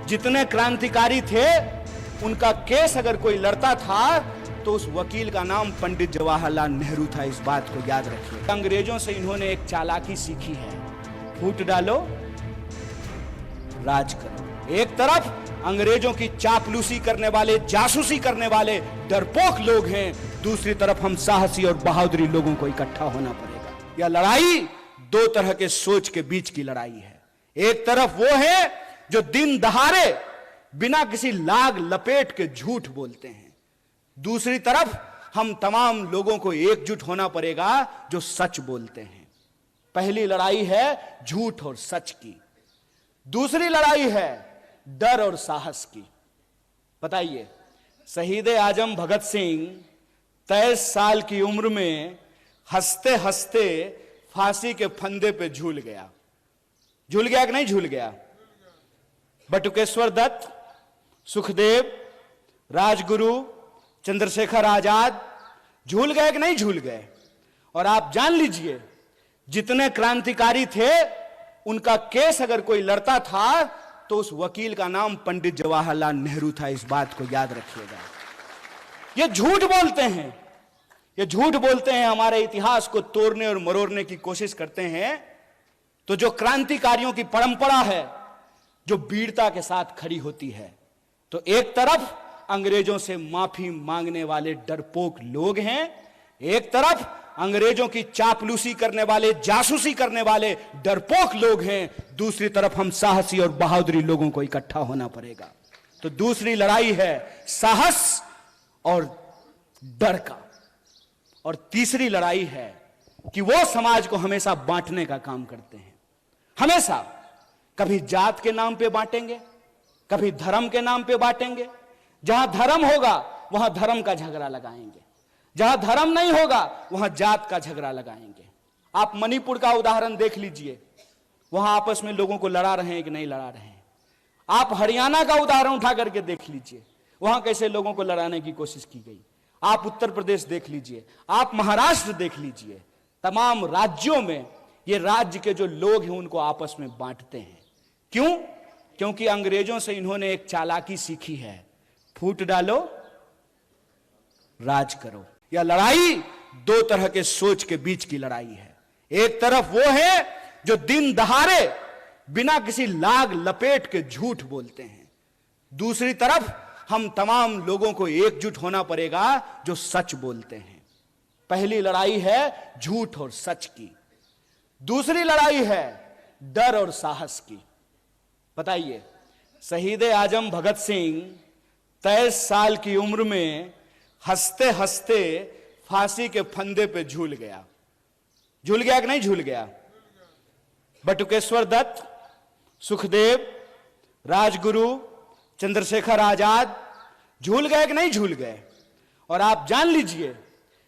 जितने क्रांतिकारी थे उनका केस अगर कोई लड़ता था तो उस वकील का नाम पंडित जवाहरलाल नेहरू था। इस बात को याद रखिए। अंग्रेजों से इन्होंने एक चालाकी सीखी है, फूट डालो राज करो। एक तरफ अंग्रेजों की चापलूसी करने वाले, जासूसी करने वाले डरपोक लोग हैं, दूसरी तरफ हम साहसी और बहादुरी लोगों को इकट्ठा होना पड़ेगा। यह लड़ाई दो तरह के सोच के बीच की लड़ाई है। एक तरफ वो है जो दिन दहाड़े बिना किसी लाग लपेट के झूठ बोलते हैं, दूसरी तरफ हम तमाम लोगों को एकजुट होना पड़ेगा जो सच बोलते हैं। पहली लड़ाई है झूठ और सच की, दूसरी लड़ाई है डर और साहस की। बताइए, शहीद आजम भगत सिंह 23 साल की उम्र में हंसते हंसते फांसी के फंदे पे झूल गया। झूल गया कि नहीं झूल गया? बटुकेश्वर दत्त, सुखदेव, राजगुरु, चंद्रशेखर आजाद झूल गए कि नहीं झूल गए? और आप जान लीजिए, जितने क्रांतिकारी थे उनका केस अगर कोई लड़ता था तो उस वकील का नाम पंडित जवाहरलाल नेहरू था। इस बात को याद रखिएगा। ये झूठ बोलते हैं, ये झूठ बोलते हैं, हमारे इतिहास को तोड़ने और मरोड़ने की कोशिश करते हैं। तो जो क्रांतिकारियों की परंपरा है जो वीरता के साथ खड़ी होती है, तो एक तरफ अंग्रेजों से माफी मांगने वाले डरपोक लोग हैं, एक तरफ अंग्रेजों की चापलूसी करने वाले, जासूसी करने वाले डरपोक लोग हैं, दूसरी तरफ हम साहसी और बहादुरी लोगों को इकट्ठा होना पड़ेगा। तो दूसरी लड़ाई है साहस और डर का, और तीसरी लड़ाई है कि वो समाज को हमेशा बांटने का काम करते हैं। हमेशा कभी जात के नाम पे बांटेंगे, कभी धर्म के नाम पे बांटेंगे। जहां धर्म होगा वहां धर्म का झगड़ा लगाएंगे, जहां धर्म नहीं होगा वहां जात का झगड़ा लगाएंगे। आप मणिपुर का उदाहरण देख लीजिए, वहां आपस में लोगों को लड़ा रहे हैं कि नहीं लड़ा रहे हैं। आप हरियाणा का उदाहरण उठा करके देख लीजिए, वहां कैसे लोगों को लड़ाने की कोशिश की गई। आप उत्तर प्रदेश देख लीजिए, आप महाराष्ट्र देख लीजिए, तमाम राज्यों में ये राज्य के जो लोग हैं उनको आपस में बांटते हैं। क्यों? क्योंकि अंग्रेजों से इन्होंने एक चालाकी सीखी है, फूट डालो राज करो। यह लड़ाई दो तरह के सोच के बीच की लड़ाई है। एक तरफ वो है जो दिन दहाड़े बिना किसी लाग लपेट के झूठ बोलते हैं, दूसरी तरफ हम तमाम लोगों को एकजुट होना पड़ेगा जो सच बोलते हैं। पहली लड़ाई है झूठ और सच की, दूसरी लड़ाई है डर और साहस की। बताइए, शहीद आजम भगत सिंह 23 साल की उम्र में हंसते हंसते फांसी के फंदे पे झूल गया। झूल गया कि नहीं झूल गया? बटुकेश्वर दत्त, सुखदेव, राजगुरु, चंद्रशेखर आजाद झूल गए कि नहीं झूल गए? और आप जान लीजिए,